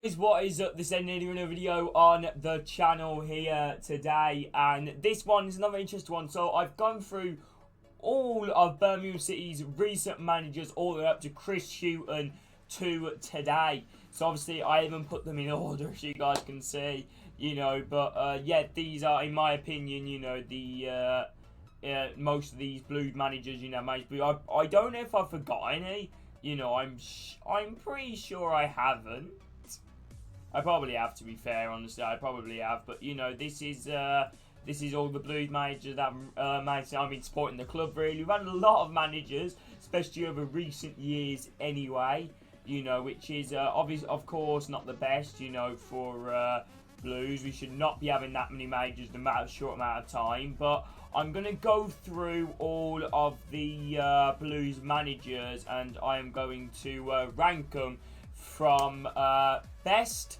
What is up? This is another video on the channel here today, and this one is another interesting one. So I've gone through all of Birmingham City's recent managers all the way up to Chris Hughton to today. So obviously I haven't put them in order, as you guys can see, but yeah, these are, in my opinion, the most of these Blues managers, managed Blue. I don't know if I forgot any. I'm pretty sure I haven't. I probably have, to be fair, honestly. I probably have. But, this is all the Blues managers that I've been supporting the club, really. We've had a lot of managers, especially over recent years anyway, which is, of course, not the best, for Blues. We should not be having that many managers in a short amount of time. But I'm going to go through all of the Blues managers, and I am going to rank them from best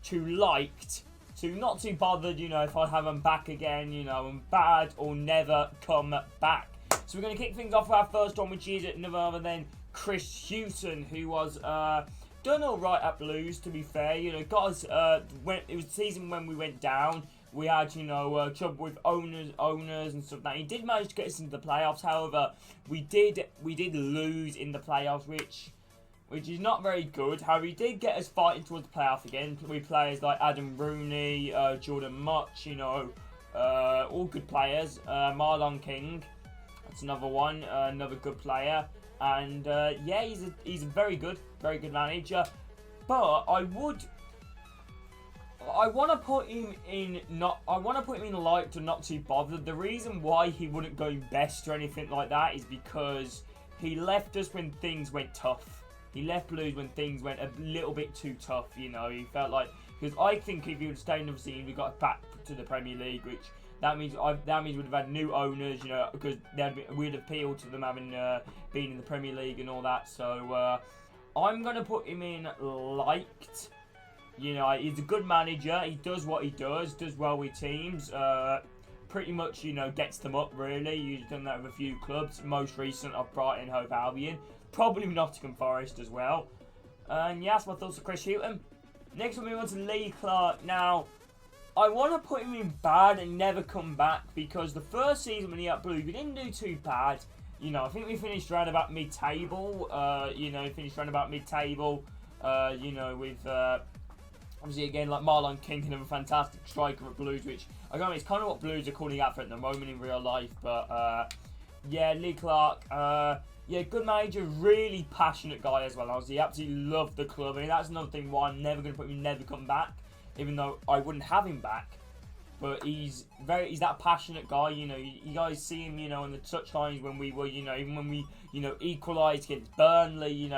to liked to not too bothered, if I have them back again, and bad or never come back. So we're going to kick things off with our first one, which is none other than Chris Hughton, who was done all right at Blues, to be fair. Got us, it was the season when we went down. We had, trouble with owners and stuff like that. He did manage to get us into the playoffs. However, we did lose in the playoffs, which is not very good. However, he did get us fighting towards the playoff again with players like Adam Rooney, Jordan Much, all good players. Marlon King, that's another one, another good player. And yeah, he's a very good manager. But I want to put him in liked or not too bothered. The reason why he wouldn't go best or anything like that is because he left us when things went tough. He left Blues when things went a little bit too tough, He felt like, because I think if he would stay in the scene, we got back to the Premier League, which that means we'd have had new owners, because we'd appeal to them having been in the Premier League and all that. So I'm gonna put him in liked. He's a good manager. He does what he does well with teams. Pretty much, gets them up, really. He's done that with a few clubs. Most recent of Brighton, Hove Albion. Probably Nottingham Forest as well. And yeah, that's my thoughts on Chris Hughton. Next one, we move on to Lee Clark. Now, I want to put him in bad and never come back, because the first season when he had Blue, we didn't do too bad. I think we finished around about mid-table. With obviously again like Marlon King, another fantastic striker at Blues, which it's kind of what Blues are calling out for at the moment in real life. But yeah, Lee Clark. Yeah, good manager, really passionate guy as well. Obviously, he absolutely loved the club. I mean, that's another thing why I'm never going to put him never come back, even though I wouldn't have him back. But he's that passionate guy. You guys see him, on the touchlines when we were, even when we, equalised against Burnley,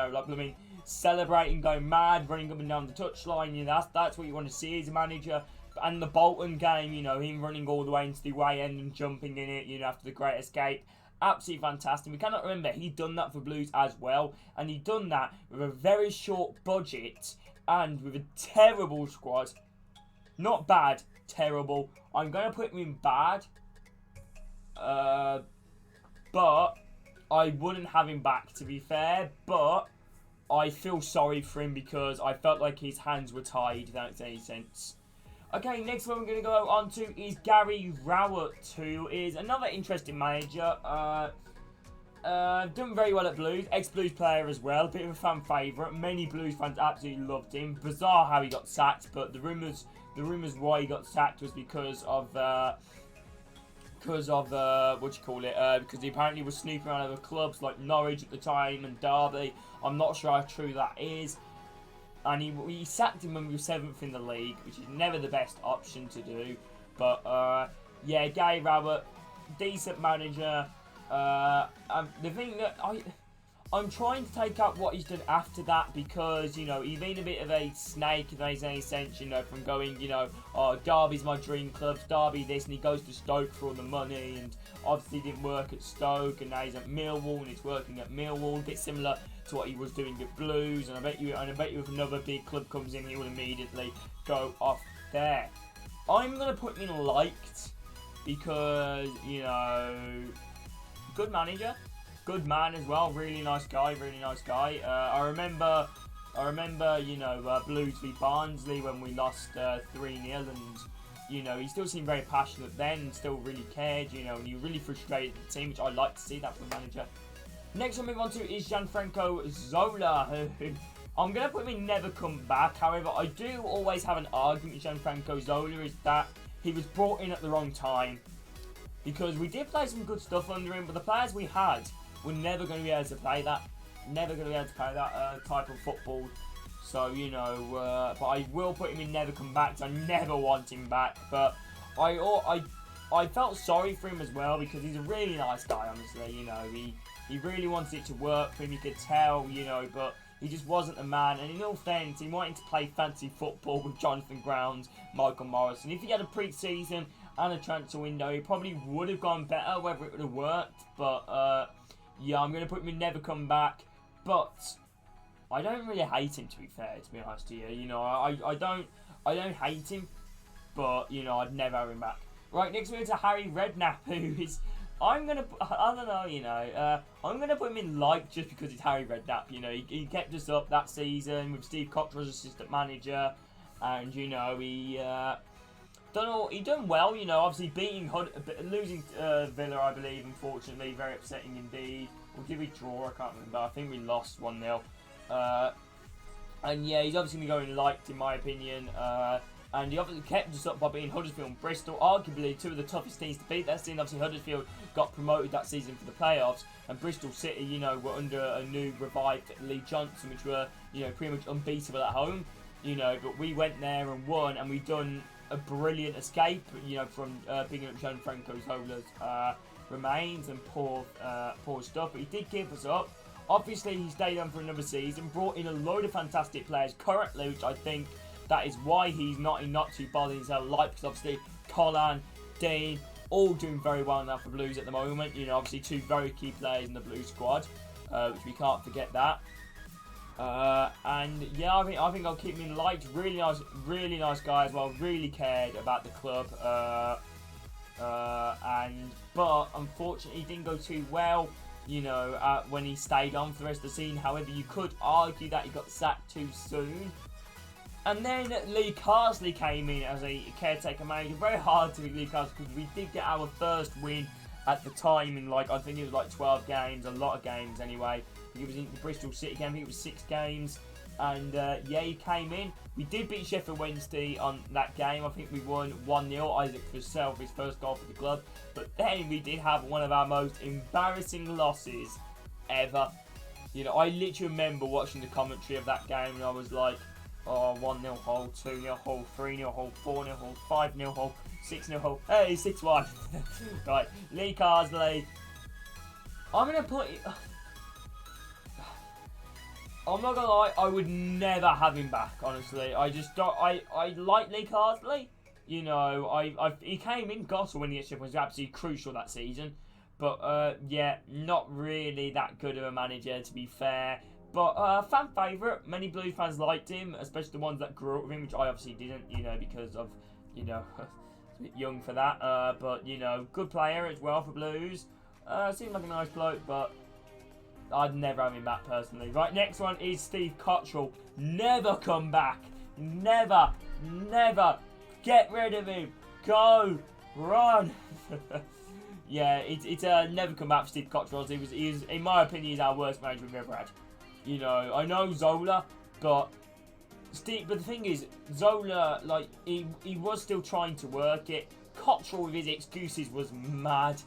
celebrating, going mad, running up and down the touchline. That's what you want to see as a manager. And the Bolton game, him running all the way into the away end and jumping in it, after the great escape. Absolutely fantastic. We cannot remember he'd done that for Blues as well, and he'd done that with a very short budget and with a terrible squad. Not bad, terrible. I'm going to put him in bad, but I wouldn't have him back, to be fair. But I feel sorry for him because I felt like his hands were tied, if that makes any sense. Okay, next one we're going to go on to is Gary Rowett, who is another interesting manager. Done very well at Blues, ex-Blues player as well, bit of a fan favourite. Many Blues fans absolutely loved him. Bizarre how he got sacked, but the rumours why he got sacked was because of because he apparently was snooping around other clubs like Norwich at the time and Derby. I'm not sure how true that is. And he sacked him when we were 7th in the league, which is never the best option to do. But, yeah, Gary Rowett, decent manager. The thing that I'm trying to take out what he's done after that, because, he's been a bit of a snake, if there's any sense, from going, oh, Derby's my dream club, Derby this, and he goes to Stoke for all the money, and obviously didn't work at Stoke, and now he's at Millwall, and he's working at Millwall, a bit similar to what he was doing at Blues, and I bet you if another big club comes in, he will immediately go off there. I'm going to put him in liked, because, good manager, good man as well, really nice guy. I remember I remember, you know, Blues v Barnsley when we lost 3-0, and, you know, he still seemed very passionate then, still really cared, you know, and he really frustrated the team, which I like to see that from a manager. Next one we move on to is Franco Zola, who I'm going to put him in never come back. However, I do always have an argument with Franco Zola, is that he was brought in at the wrong time. Because we did play some good stuff under him, but the players we had were never going to be able to play that. Never going to be able to play that type of football. So, you know, but I will put him in never come back, because I never want him back. But I felt sorry for him as well, because he's a really nice guy, honestly. You know, he really wanted it to work for him, you could tell, you know, but he just wasn't the man. And in all fairness, he wanted to play fancy football with Jonathan Grounds, Michael Morrison. If he had a pre-season and a transfer window, he probably would have gone better, whether it would have worked. But, yeah, I'm going to put him in never come back. But I don't really hate him, to be fair, to be honest with you. You know, I don't hate him, but, you know, I'd never have him back. Right, next we go to Harry Redknapp, who is... I don't know, you know, I'm going to put him in like just because it's Harry Redknapp. You know, he kept us up that season with Steve Cottrell as assistant manager, and, you know, he done well, you know, obviously losing Villa, I believe, unfortunately, very upsetting indeed. Or did we draw? I can't remember. I think we lost 1-0. And yeah, he's obviously going to be liked, in my opinion. And he obviously kept us up by beating Huddersfield and Bristol, arguably two of the toughest teams to beat that season. Obviously, Huddersfield got promoted that season for the playoffs, and Bristol City, you know, were under a new revived Lee Johnson, which were, you know, pretty much unbeatable at home. You know, but we went there and won, and we done a brilliant escape, you know, from picking up Franco Zola's remains and poor stuff. But he did keep us up. Obviously, he stayed on for another season, brought in a load of fantastic players currently, which I think that is why he's not too bothered in his own life, because obviously Colin, Dean, all doing very well now for Blues at the moment. You know, obviously two very key players in the Blues squad, which we can't forget that. And yeah, I think I'll keep him in light. Really nice guy as well. Really cared about the club. But unfortunately, he didn't go too well. You know, when he stayed on for the rest of the season. However, you could argue that he got sacked too soon. And then Lee Carsley came in as a caretaker manager. Very hard to beat Lee Carsley because we did get our first win at the time in, like, I think it was like 12 games, a lot of games anyway. It was in the Bristol City game, I think it was 6 games. And yeah, he came in. We did beat Sheffield Wednesday on that game. I think we won 1-0. Isaac Purcell, his first goal for the club. But then we did have one of our most embarrassing losses ever. You know, I literally remember watching the commentary of that game and I was like, oh, 1-0 hole, 2-0 hole, 3-0 hole, 4-0 hole, 5-0 hole, 6-0 hole. Hey, 6-1. Right, Lee Carsley. I'm going to put it... I'm not gonna lie, I would never have him back, honestly. I just don't... I like Lee Carsley. You know, he came in, Gossel when he was absolutely crucial that season. But, yeah, not really that good of a manager, to be fair. But, fan favourite. Many Blues fans liked him, especially the ones that grew up with him, which I obviously didn't, you know, because of, you know, a bit young for that. But, you know, good player as well for Blues. Seemed like a nice bloke, but I'd never have him back personally. Right, next one is Steve Cottrell. Never come back. Never. Never. Get rid of him. Go. Run. Yeah, it's never come back for Steve Cottrell. He was, in my opinion, he's our worst manager we've ever had. You know, I know Zola, but the thing is, Zola, like, he was still trying to work it. Cottrell with his excuses was mad.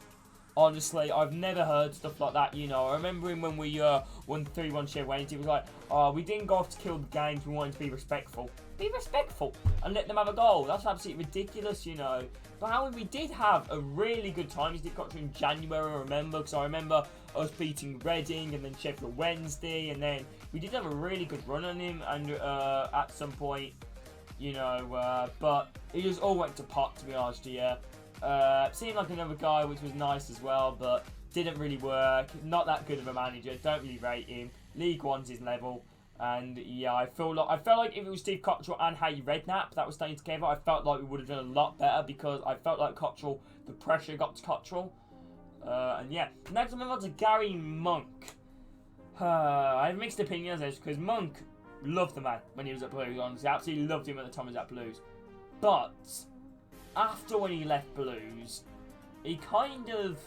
Honestly, I've never heard stuff like that, you know. I remember him when we won 3-1 Sheffield Wednesday. He was like, oh, we didn't go off to kill the games, we wanted to be respectful. Be respectful and let them have a goal. That's absolutely ridiculous, you know. But however, we did have a really good time. He did Cottrell in January, I remember, because I remember us beating Reading and then Sheffield Wednesday, and then we did have a really good run on him and at some point, you know, but it just all went to pot, to be honest with you. Seemed like another guy, which was nice as well, but didn't really work. Not that good of a manager. Don't really rate him. League One's his level. And yeah, I felt like if it was Steve Cottrell and Harry Redknapp that was staying together, I felt like we would have done a lot better, because I felt like Cottrell, the pressure got to Cottrell. And yeah, next I'm on to Gary Monk. I have mixed opinions on this, because Monk, Loved the man when he was at Blues, honestly. Absolutely loved him at the time he was at Blues. But after when he left Blues, he kind of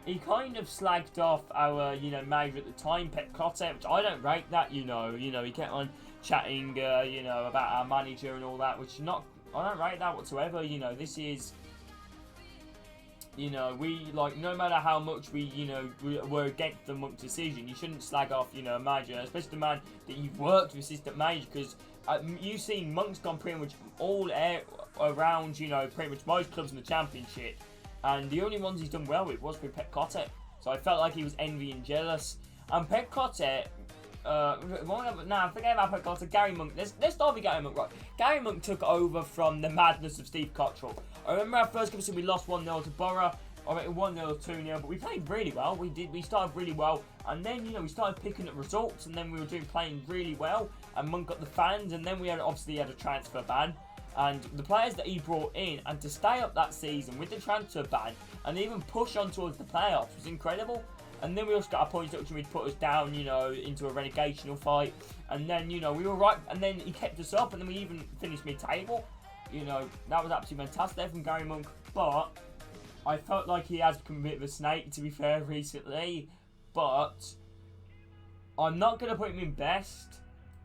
slagged off our, manager at the time, Pep Cottrell, which I don't rate that, he kept on chatting, about our manager and all that, which I don't rate that whatsoever, this is, we, no matter how much we were against the Monk decision, you shouldn't slag off, a manager, especially the man that you've worked with, assistant manager, because you've seen Monk's gone pretty much all around, pretty much most clubs in the Championship, and the only ones he's done well with was with Pep Cottrell. So I felt like he was envy and jealous. And Pep Cottrell, forget about Pep Cottrell, Gary Monk. Let's start with Gary Monk, right? Gary Monk took over from the madness of Steve Cottrell. I remember our first game, we lost 1-0 to Borough. I mean, 1-0, 2-0, but we played really well. We started really well, and then we started picking up results, and then we were playing really well. And Monk got the fans, and then we obviously had a transfer ban. And the players that he brought in, and to stay up that season with the transfer ban, and even push on towards the playoffs was incredible. And then we also got a point deduction which put us down, into a relegational fight. And then, we were right, and then he kept us up, and then we even finished mid-table. That was absolutely fantastic there from Gary Monk. But I felt like he has become a bit of a snake, to be fair, recently. But I'm not going to put him in best.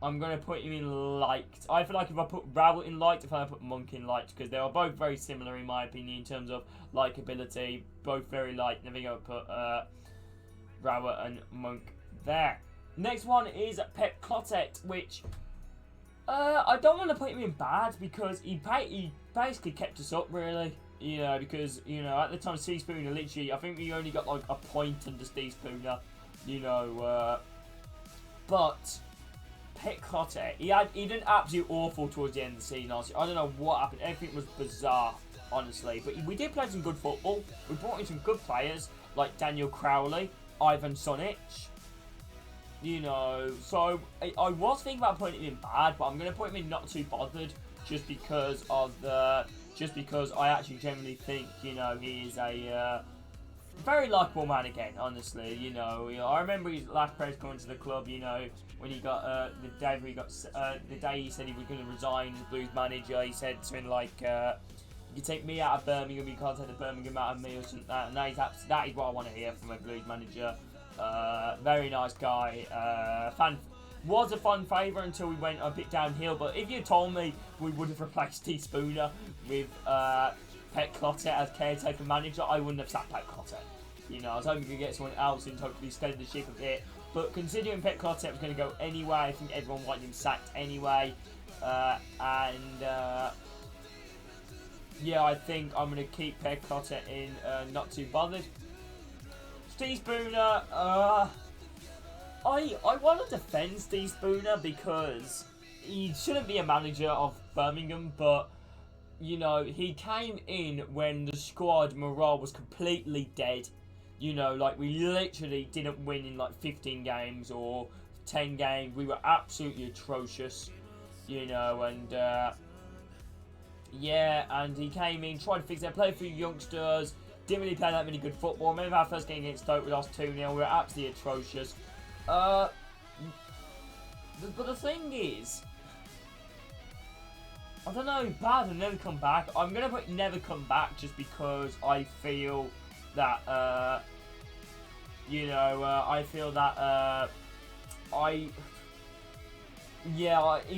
I'm going to put him in liked. I feel like if I put Rowett in liked, if I put Monk in liked, because they are both very similar in my opinion in terms of likability. Both very liked. Never going to put Rowett and Monk there. Next one is Pep Cottrell, which I don't want to put him in bad because he basically kept us up really. Because at the time Steve Spooner literally, I think we only got like a point under Steve Spooner. But Pep Cottrell, he did absolutely awful towards the end of the season, honestly. I don't know what happened. Everything was bizarre, honestly. But we did play some good football. We brought in some good players, like Daniel Crowley, Ivan Sonic. So I was thinking about putting him in bad, but I'm going to put him in not too bothered, just because I actually generally think, he is a very likeable man again, honestly. I remember his last press coming to the club, when he got the day he said he was going to resign as Blues manager. He said something like, "You take me out of Birmingham, you can't take the Birmingham out of me," or something like that. And that is what I want to hear from a Blues manager. Very nice guy. Was a fun favourite until we went a bit downhill. But if you told me we would have replaced Steve Spooner with Pep Cottrell as caretaker manager, I wouldn't have sacked Pep Cottrell. I was hoping we could get someone else in to hopefully steady the ship a bit. But considering Pep Cottrell was going to go anyway, I think everyone wanted him sacked anyway. Yeah, I think I'm going to keep Pep Cottrell in, not too bothered. Steve Spooner, I want to defend Steve Spooner because he shouldn't be a manager of Birmingham, but he came in when the squad morale was completely dead. We literally didn't win in like 15 games or 10 games. We were absolutely atrocious, and and he came in, tried to fix it, played a few youngsters, didn't really play that many good football. Remember our first game against Stoke, we lost 2-0, we were absolutely atrocious. But the thing is, I don't know, bad and never come back. I'm going to put never come back just because I feel that, he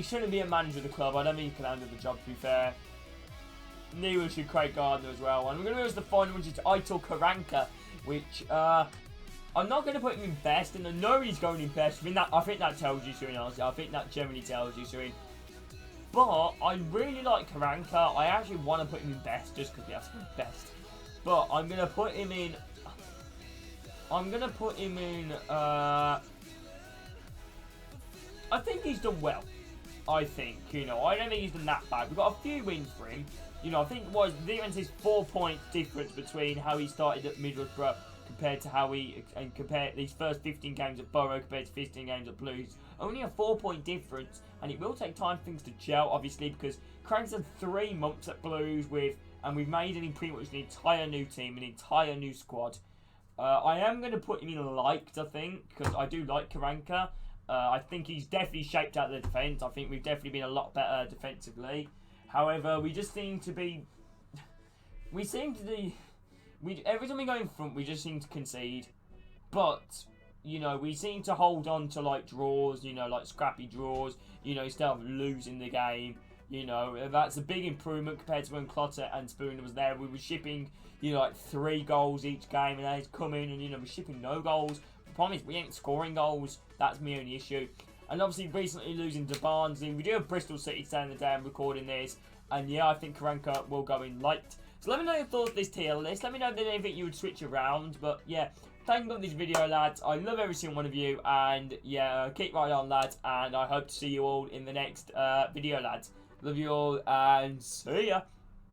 shouldn't be a manager of the club. I don't think he can handle the job, to be fair. Neither should Craig Gardner as well. And we're going to go to the final, which is Untitled Chapter, which, I'm not going to put him in best, and I know he's going in best. I think that tells you something, honestly. I think that generally tells you something. But I really like Karanka. I actually want to put him in best just because he has to be best. But I'm going to put him in... I think he's done well. I think, I don't think he's done that bad. We've got a few wins for him. I think the difference is 4 points difference between how he started at Middlesbrough compared to compare these first 15 games at Borough compared to 15 games at Blues. Only a 4-point difference, and it will take time for things to gel, obviously, because Craig's had 3 months at Blues and we've made him pretty much an entire new team, an entire new squad. I am going to put him in liked, I think, because I do like Karanka, I think he's definitely shaped out the defence. I think we've definitely been a lot better defensively. However, we just seem to be... every time we go in front, we just seem to concede. But, you know, we seem to hold on to, like, draws, you know, like scrappy draws, you know, instead of losing the game. You know, that's a big improvement compared to when Clotter and Spooner was there. We were shipping, you know, like 3 goals each game, and now he's coming and, you know, we're shipping no goals. The problem is we ain't scoring goals. That's my only issue. And obviously recently losing to Barnsley. We do have Bristol City staying the day I'm recording this. And yeah, I think Franco will go in late. So let me know your thoughts on this tier list. Let me know if there's anything you would switch around. But yeah, thank you for this video, lads. I love every single one of you. And yeah, keep right on, lads. And I hope to see you all in the next video, lads. Love you all and see ya.